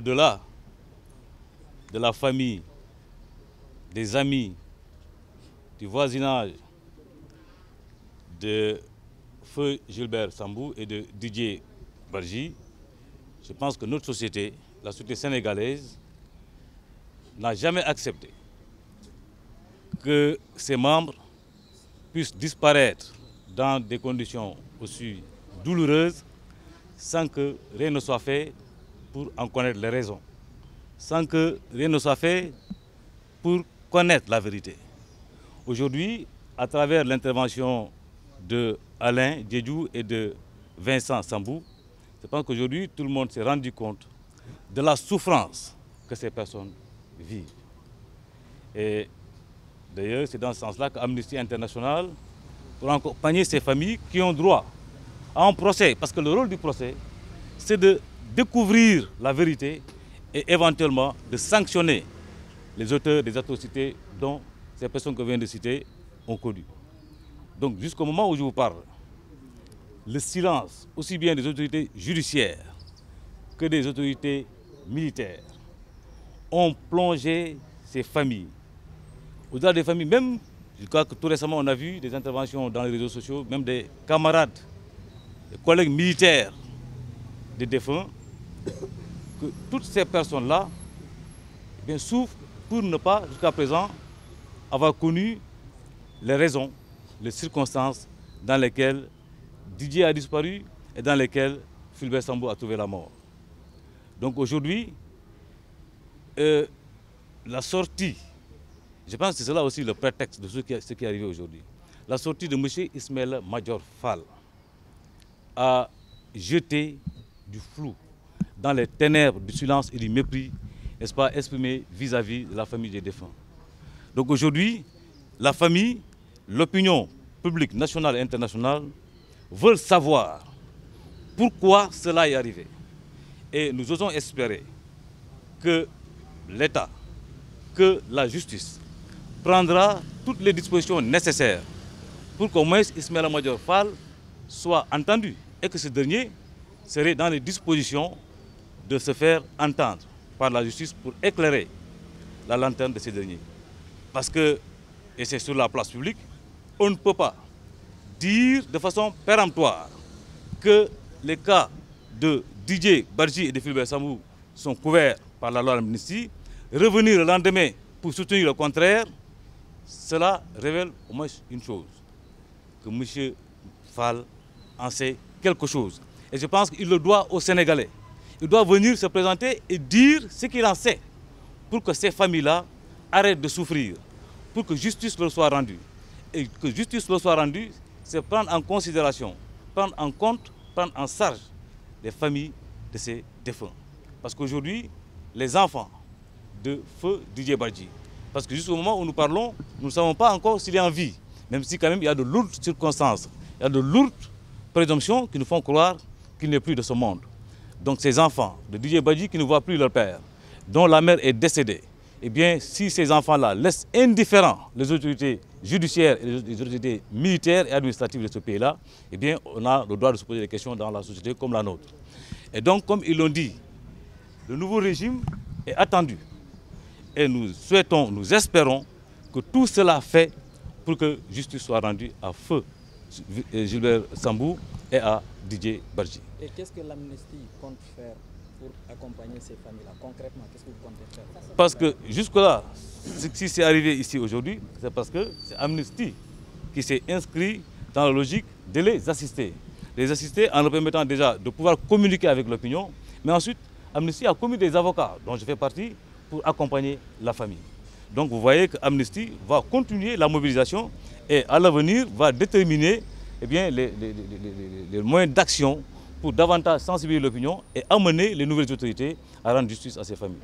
au-delà de la famille, des amis, du voisinage de Feu Gilbert Sambou et de Didier Badji, je pense que notre société, la société sénégalaise, n'a jamais accepté que ses membres puissent disparaître dans des conditions aussi douloureuses sans que rien ne soit fait pour en connaître les raisons, sans que rien ne soit fait pour connaître la vérité. Aujourd'hui, à travers l'intervention de Alain Diédhiou et de Vincent Sambou, je pense qu'aujourd'hui, tout le monde s'est rendu compte de la souffrance que ces personnes vivent. Et d'ailleurs, c'est dans ce sens-là qu'Amnesty International, pour accompagner ces familles qui ont droit à un procès, parce que le rôle du procès, c'est de découvrir la vérité et éventuellement de sanctionner les auteurs des atrocités dont ces personnes que je viens de citer ont connu. Donc jusqu'au moment où je vous parle, le silence aussi bien des autorités judiciaires que des autorités militaires ont plongé ces familles. Au-delà des familles, même, je crois que tout récemment on a vu des interventions dans les réseaux sociaux, même des camarades, des collègues militaires des défunts, que toutes ces personnes-là souffrent pour ne pas, jusqu'à présent, avoir connu les raisons, les circonstances dans lesquelles Didier a disparu et dans lesquelles Fulbert Sambou a trouvé la mort. Donc aujourd'hui, la sortie, je pense que c'est là aussi le prétexte de ce qui est arrivé aujourd'hui. La sortie de M. Ismaël Madior Fall a jeté du flou dans les ténèbres du silence et du mépris, n'est-ce pas, exprimé vis-à-vis de la famille des défunts. Donc aujourd'hui, la famille, l'opinion publique nationale et internationale veulent savoir pourquoi cela est arrivé. Et nous osons espérer que l'État, que la justice prendra toutes les dispositions nécessaires pour qu'au moins Ismaël Madior Fall soit entendu et que ce dernier serait dans les dispositions de se faire entendre par la justice pour éclairer la lanterne de ces derniers. Parce que, et c'est sur la place publique, on ne peut pas dire de façon péremptoire que les cas de Didier Badji et de Fulbert Sambou sont couverts par la loi d'amnistie. Revenir le lendemain pour soutenir le contraire, cela révèle au moins une chose, que M. Fall en sait quelque chose. Et je pense qu'il le doit aux Sénégalais. Il doit venir se présenter et dire ce qu'il en sait pour que ces familles-là arrêtent de souffrir, pour que justice leur soit rendue. Et que justice leur soit rendue, c'est prendre en considération, prendre en compte, prendre en charge les familles de ces défunts. Parce qu'aujourd'hui, les enfants de Feu Didier Badji, parce que jusqu'au moment où nous parlons, nous ne savons pas encore s'il est en vie, même si quand même il y a de lourdes circonstances, il y a de lourdes présomptions qui nous font croire qu'il n'est plus de ce monde. Donc ces enfants de Didier Badji qui ne voient plus leur père, dont la mère est décédée, eh bien si ces enfants-là laissent indifférents les autorités judiciaires et les autorités militaires et administratives de ce pays-là, eh bien on a le droit de se poser des questions dans la société comme la nôtre. Et donc comme ils l'ont dit, le nouveau régime est attendu. Et nous souhaitons, nous espérons que tout cela fait pour que justice soit rendue à Feu Gilbert Sambou et à Didier Badji. Et qu'est-ce que l'Amnesty compte faire pour accompagner ces familles-là? Concrètement, qu'est-ce que vous comptez faire? Parce que jusque-là, si c'est arrivé ici aujourd'hui, c'est parce que c'est Amnesty qui s'est inscrit dans la logique de les assister. Les assister en leur permettant déjà de pouvoir communiquer avec l'opinion, mais ensuite, Amnesty a commis des avocats, dont je fais partie, pour accompagner la famille. Donc vous voyez que Amnesty va continuer la mobilisation et à l'avenir va déterminer les moyens d'action pour davantage sensibiliser l'opinion et amener les nouvelles autorités à rendre justice à ces familles.